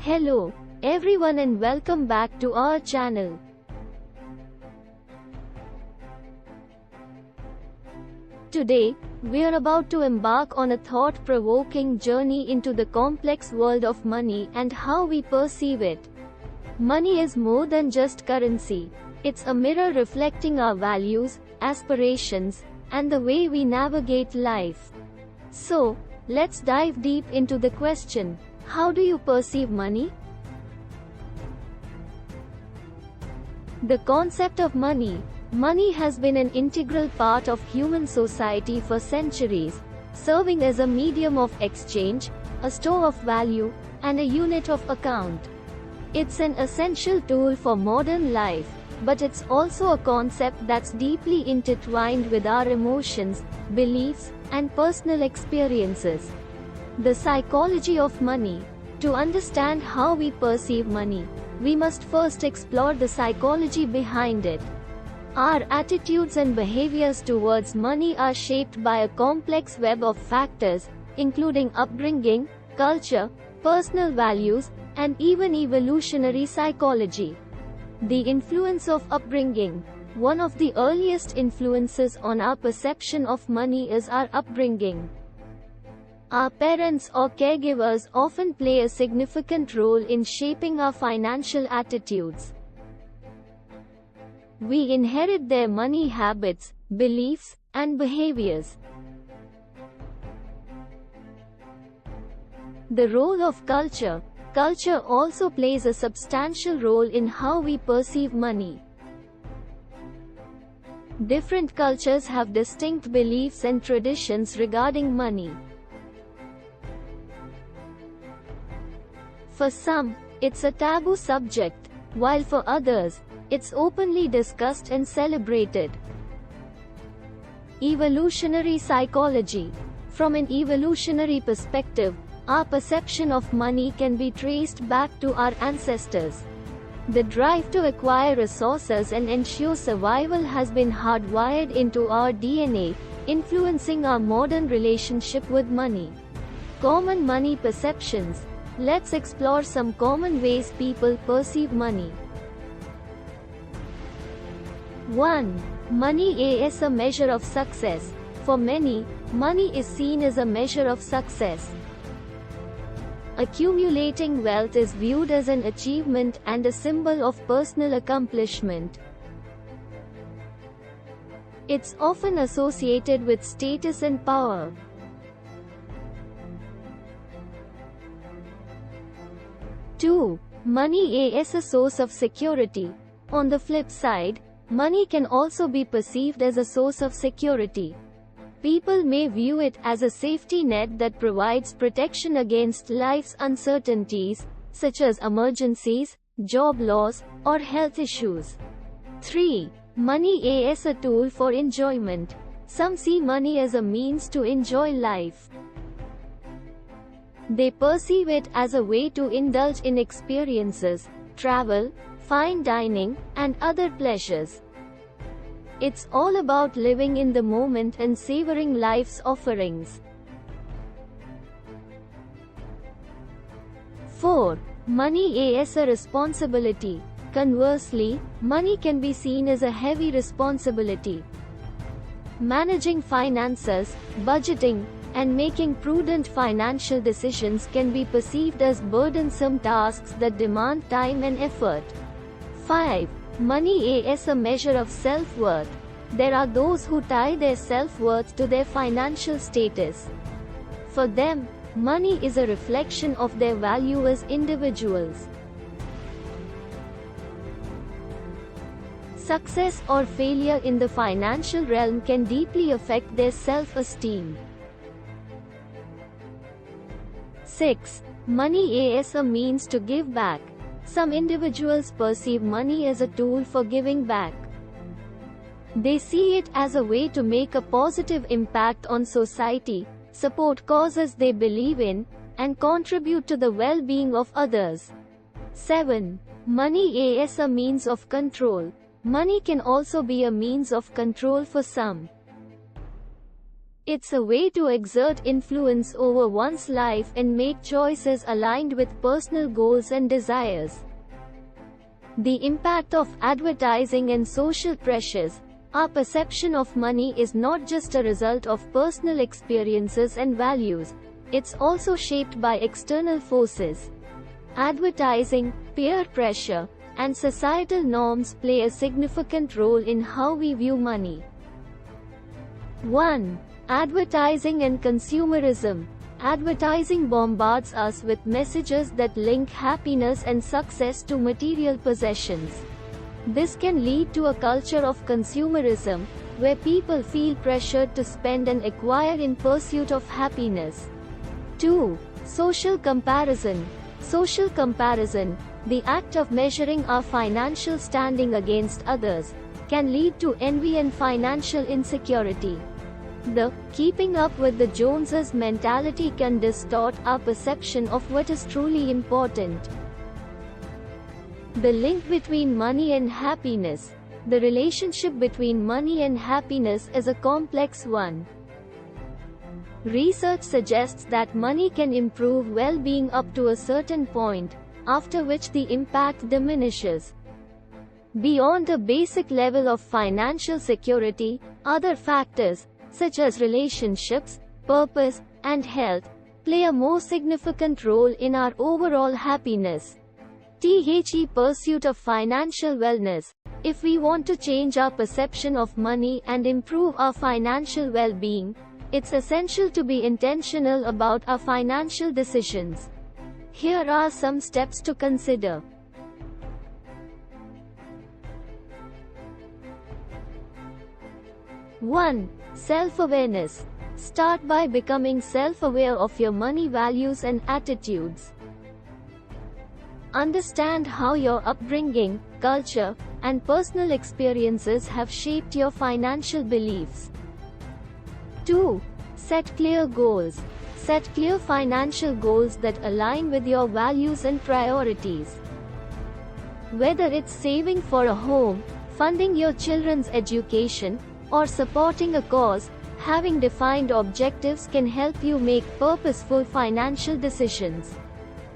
Hello, everyone, and welcome back to our channel. Today, we are about to embark on a thought-provoking journey into the complex world of money and how we perceive it. Money is more than just currency. It's a mirror reflecting our values, aspirations, and the way we navigate life. So, let's dive deep into the question, how do you perceive money? The concept of money. Money has been an integral part of human society for centuries, serving as a medium of exchange, a store of value, and a unit of account. It's an essential tool for modern life, but it's also a concept that's deeply intertwined with our emotions, beliefs, and personal experiences. The psychology of money. To understand how we perceive money, we must first explore the psychology behind it. Our attitudes and behaviors towards money are shaped by a complex web of factors, including upbringing, culture, personal values, and even evolutionary psychology. The influence of upbringing. One of the earliest influences on our perception of money is our upbringing. Our parents or caregivers often play a significant role in shaping our financial attitudes. We inherit their money habits, beliefs, and behaviors. The role of culture. Culture also plays a substantial role in how we perceive money. Different cultures have distinct beliefs and traditions regarding money. For some, it's a taboo subject, while for others, it's openly discussed and celebrated. Evolutionary psychology. From an evolutionary perspective, our perception of money can be traced back to our ancestors. The drive to acquire resources and ensure survival has been hardwired into our DNA, influencing our modern relationship with money. Common money perceptions. Let's explore some common ways people perceive money. 1. Money as a measure of success. For many, money is seen as a measure of success. Accumulating wealth is viewed as an achievement and a symbol of personal accomplishment. It's often associated with status and power. 2. Money as a source of security. On the flip side, money can also be perceived as a source of security. People may view it as a safety net that provides protection against life's uncertainties, such as emergencies, job loss, or health issues. 3. Money as a tool for enjoyment. Some see money as a means to enjoy life. They perceive it as a way to indulge in experiences, travel, fine dining, and other pleasures. It's all about living in the moment and savoring life's offerings. 4. Money as a responsibility. Conversely, money can be seen as a heavy responsibility. Managing finances, budgeting, and making prudent financial decisions can be perceived as burdensome tasks that demand time and effort. 5. Money as a measure of self-worth. There are those who tie their self-worth to their financial status. For them, money is a reflection of their value as individuals. Success or failure in the financial realm can deeply affect their self-esteem. 6. Money as a means to give back. Some individuals perceive money as a tool for giving back. They see it as a way to make a positive impact on society, support causes they believe in, and contribute to the well-being of others. 7. Money as a means of control. Money can also be a means of control for some. It's a way to exert influence over one's life and make choices aligned with personal goals and desires. The impact of advertising and social pressures. Our perception of money is not just a result of personal experiences and values, it's also shaped by external forces. Advertising, peer pressure, and societal norms play a significant role in how we view money. 1. Advertising and consumerism. Advertising bombards us with messages that link happiness and success to material possessions. This can lead to a culture of consumerism, where people feel pressured to spend and acquire in pursuit of happiness. 2. Social comparison. Social comparison, the act of measuring our financial standing against others, can lead to envy and financial insecurity. The keeping up with the Joneses mentality can distort our perception of what is truly important. The link between money and happiness. The relationship between money and happiness is a complex one. Research suggests that money can improve well-being up to a certain point, after which the impact diminishes. Beyond a basic level of financial security, other factors, such as relationships, purpose, and health, play a more significant role in our overall happiness. The pursuit of financial wellness. If we want to change our perception of money and improve our financial well-being, it's essential to be intentional about our financial decisions. Here are some steps to consider. 1. Self-awareness. Start by becoming self-aware of your money values and attitudes. Understand how your upbringing, culture, and personal experiences have shaped your financial beliefs. 2. Set clear goals. Set clear financial goals that align with your values and priorities. Whether it's saving for a home, funding your children's education, or supporting a cause, having defined objectives can help you make purposeful financial decisions.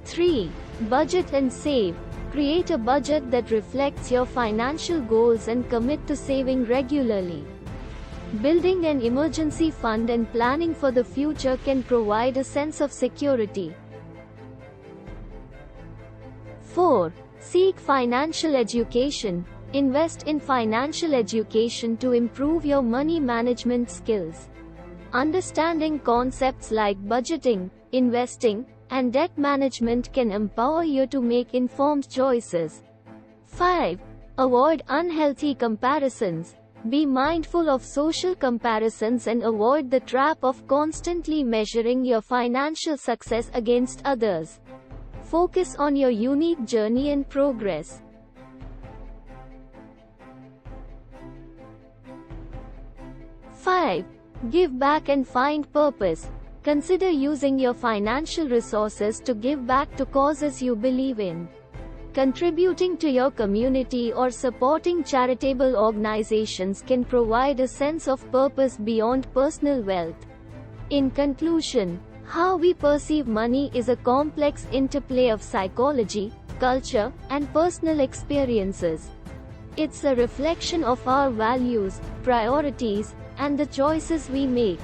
3. Budget and save. Create a budget that reflects your financial goals and commit to saving regularly. Building an emergency fund and planning for the future can provide a sense of security. 4. Seek financial education. Invest in financial education to improve your money management skills. Understanding concepts like budgeting, investing, and debt management can empower you to make informed choices. 5. Avoid unhealthy comparisons. Be mindful of social comparisons and avoid the trap of constantly measuring your financial success against others. Focus on your unique journey and progress. 5. Give back and find purpose. Consider using your financial resources to give back to causes you believe in. Contributing to your community or supporting charitable organizations can provide a sense of purpose beyond personal wealth. In conclusion, how we perceive money is a complex interplay of psychology, culture, and personal experiences. It's a reflection of our values, priorities, and the choices we make.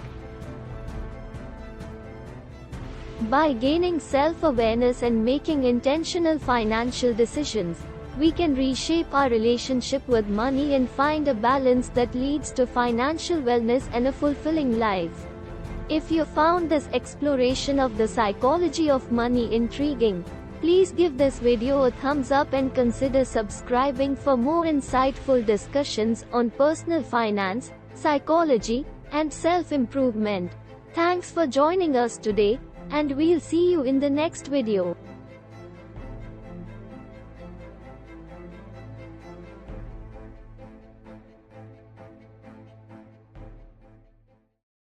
By gaining self-awareness and making intentional financial decisions, we can reshape our relationship with money and find a balance that leads to financial wellness and a fulfilling life. If you found this exploration of the psychology of money intriguing, please give this video a thumbs up and consider subscribing for more insightful discussions on personal finance, psychology, and self-improvement. Thanks for joining us today, and we'll see you in the next video.